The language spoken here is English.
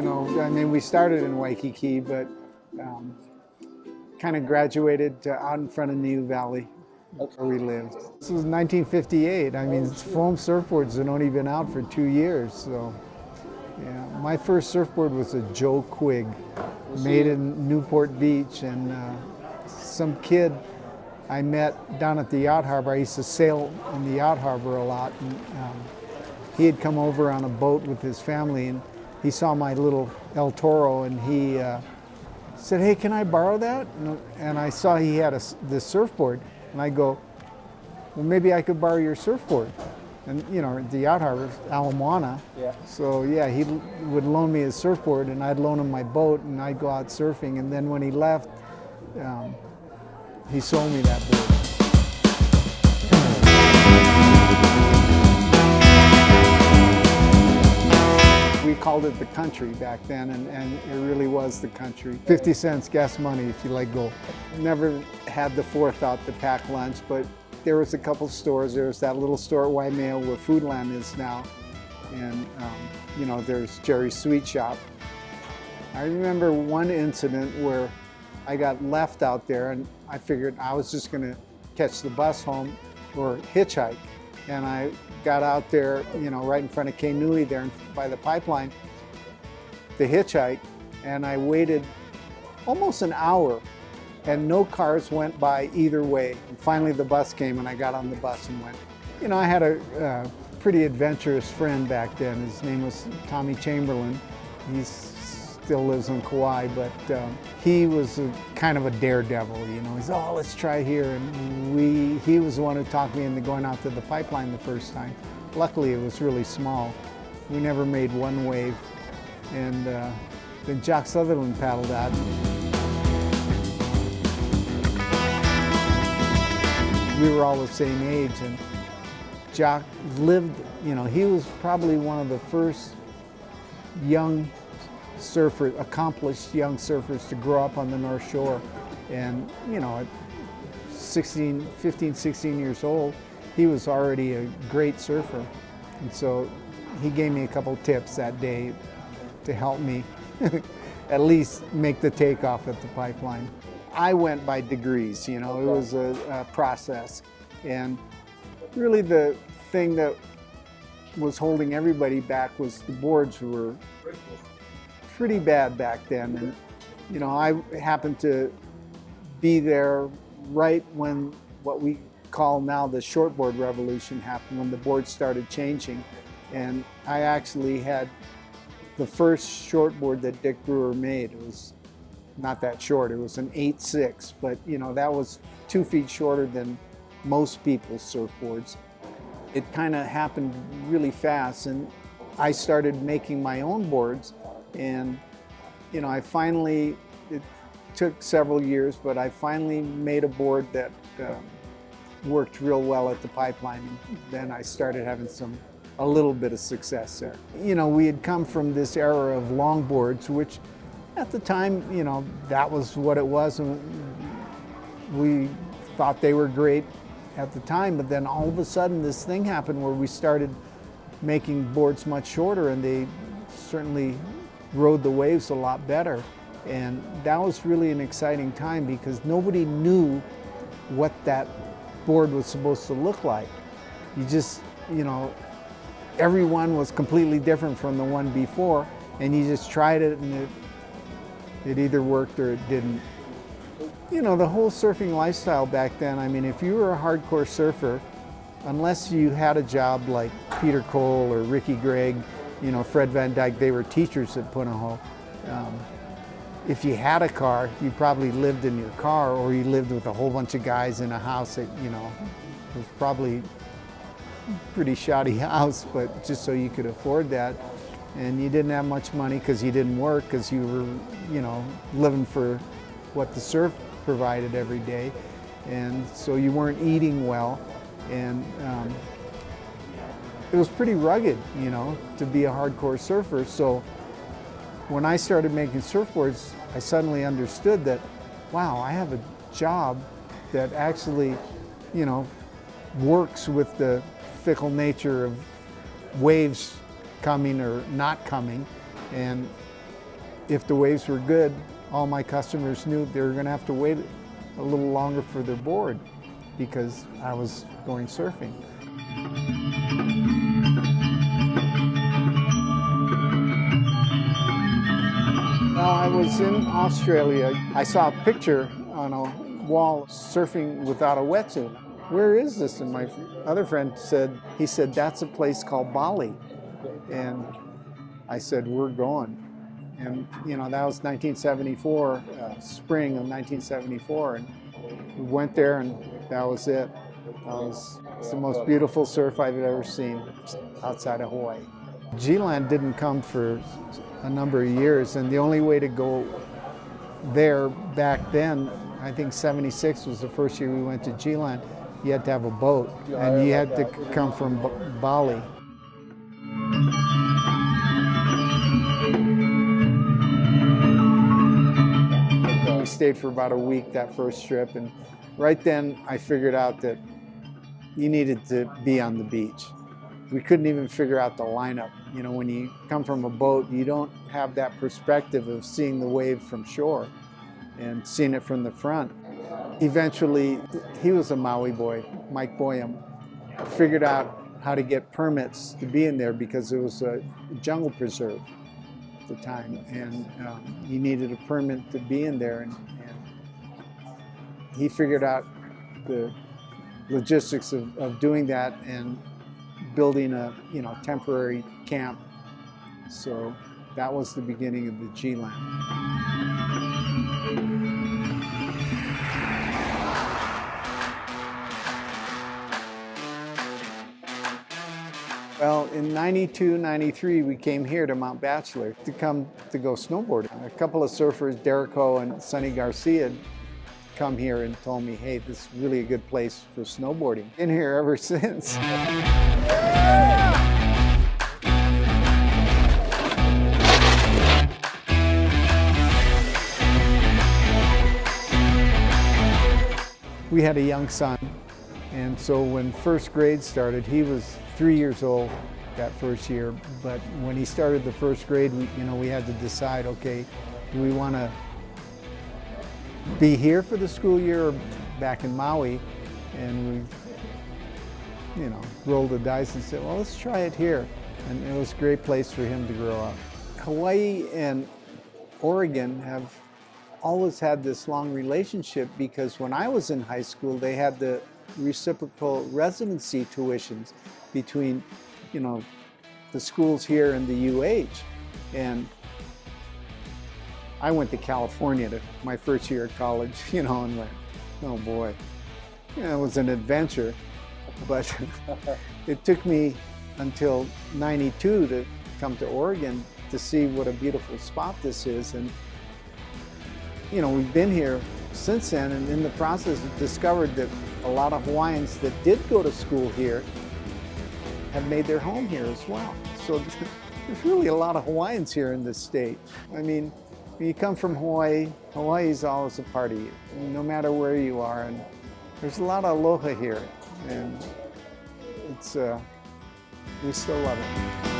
you know, I mean, we started in Waikiki, but kind of graduated to out in front of New Valley, where we lived. This was 1958. I mean, foam surfboards had only been out for 2 years, so yeah. My first surfboard was a Joe Quigg, made in Newport Beach, and some kid I met down at the yacht harbor. I used to sail in the yacht harbor a lot, and he had come over on a boat with his family, and he saw my little El Toro, and he said, "Hey, can I borrow that?" And I saw he had this surfboard, and I go, "Well, maybe I could borrow your surfboard." And you know, the yacht harbor, Ala Moana. Yeah. So yeah, he would loan me his surfboard, and I'd loan him my boat, and I'd go out surfing. And then when he left, he sold me that board. We called it the country back then, and it really was the country. 50 cents gas money if you let go. Never had the forethought to pack lunch, but there was a couple stores. There was that little store at Waimea where Foodland is now, and you know, there's Jerry's Sweet Shop. I remember one incident where I got left out there, and I figured I was just going to catch the bus home or hitchhike. And I got out there, you know, right in front of Kainui there by the pipeline, to hitchhike, and I waited almost an hour, and no cars went by either way. And finally the bus came, and I got on the bus and went. You know, I had a pretty adventurous friend back then. His name was Tommy Chamberlain. He still lives in Kauai, but he was kind of a daredevil. You know, he's, "Oh, let's try here," and he was the one who talked me into going out to the pipeline the first time. Luckily, it was really small. We never made one wave, and then Jock Sutherland paddled out. We were all the same age, and Jock lived, you know, he was probably one of the first young surfers, accomplished young surfers to grow up on the North Shore. And, you know, at 15, 16 years old, he was already a great surfer. And so he gave me a couple tips that day to help me at least make the takeoff at the pipeline. I went by degrees, you know, it was a process. And really the thing that was holding everybody back was the boards were pretty bad back then. And, you know, I happened to be there right when what we call now the shortboard revolution happened, when the boards started changing. And I actually had the first shortboard that Dick Brewer made. It was not that short, it was an 8.6, but you know, that was 2 feet shorter than most people's surfboards. It kind of happened really fast, and I started making my own boards, and you know, it took several years, but I finally made a board that worked real well at the pipeline, and then I started having a little bit of success there. You know, we had come from this era of longboards, which at the time, you know, that was what it was, and we thought they were great at the time, but then all of a sudden this thing happened where we started making boards much shorter, and they certainly rode the waves a lot better. And that was really an exciting time because nobody knew what that board was supposed to look like. You just, you know, everyone was completely different from the one before, and you just tried it, and it either worked or it didn't. You know, the whole surfing lifestyle back then, I mean, if you were a hardcore surfer, unless you had a job like Peter Cole or Ricky Gregg, you know, Fred Van Dyke, they were teachers at Punahou. If you had a car, you probably lived in your car, or you lived with a whole bunch of guys in a house that, you know, was probably a pretty shoddy house, but just so you could afford that. And you didn't have much money because you didn't work, because you were, you know, living for what the surf provided every day. And so you weren't eating well. And it was pretty rugged, you know, to be a hardcore surfer. So when I started making surfboards, I suddenly understood that, wow, I have a job that actually, you know, works with the fickle nature of waves coming or not coming. And if the waves were good, all my customers knew they were going to have to wait a little longer for their board because I was going surfing. While I was in Australia, I saw a picture on a wall surfing without a wetsuit. Where is this? And my other friend said, that's a place called Bali. And I said, we're going. And you know, that was 1974, spring of 1974. And we went there and that was it. It's the most beautiful surf I've ever seen outside of Hawaii. G-land didn't come for a number of years, and the only way to go there back then, I think 76 was the first year we went to G-land, you had to have a boat, and you had to come from Bali. We stayed for about a week that first trip, and right then I figured out that you needed to be on the beach. We couldn't even figure out the lineup. You know, when you come from a boat, you don't have that perspective of seeing the wave from shore and seeing it from the front. Eventually, he was a Maui boy, Mike Boyum, figured out how to get permits to be in there because it was a jungle preserve at the time, and you needed a permit to be in there, and he figured out the logistics of doing that and building a temporary camp. So that was the beginning of the G-land. Well, in 92, 93, we came here to Mount Bachelor to go snowboarding. A couple of surfers, Derek Ho and Sonny Garcia, come here and told me, hey, this is really a good place for snowboarding. Been here ever since. We had a young son, and so when first grade started, he was 3 years old that first year, but when he started the first grade, we had to decide, okay, do we want to be here for the school year or back in Maui? And we, rolled the dice and said, well, let's try it here. And it was a great place for him to grow up. Hawaii and Oregon have always had this long relationship because when I was in high school, they had the reciprocal residency tuitions between, the schools here and the UH. And I went to California to my first year of college, and went, oh boy, it was an adventure. But it took me until '92 to come to Oregon to see what a beautiful spot this is. And we've been here since then, and in the process discovered that a lot of Hawaiians that did go to school here have made their home here as well. So there's really a lot of Hawaiians here in this state. I mean, when you come from Hawaii, Hawaii's always a part of you, no matter where you are. And there's a lot of aloha here, and it's we still love it.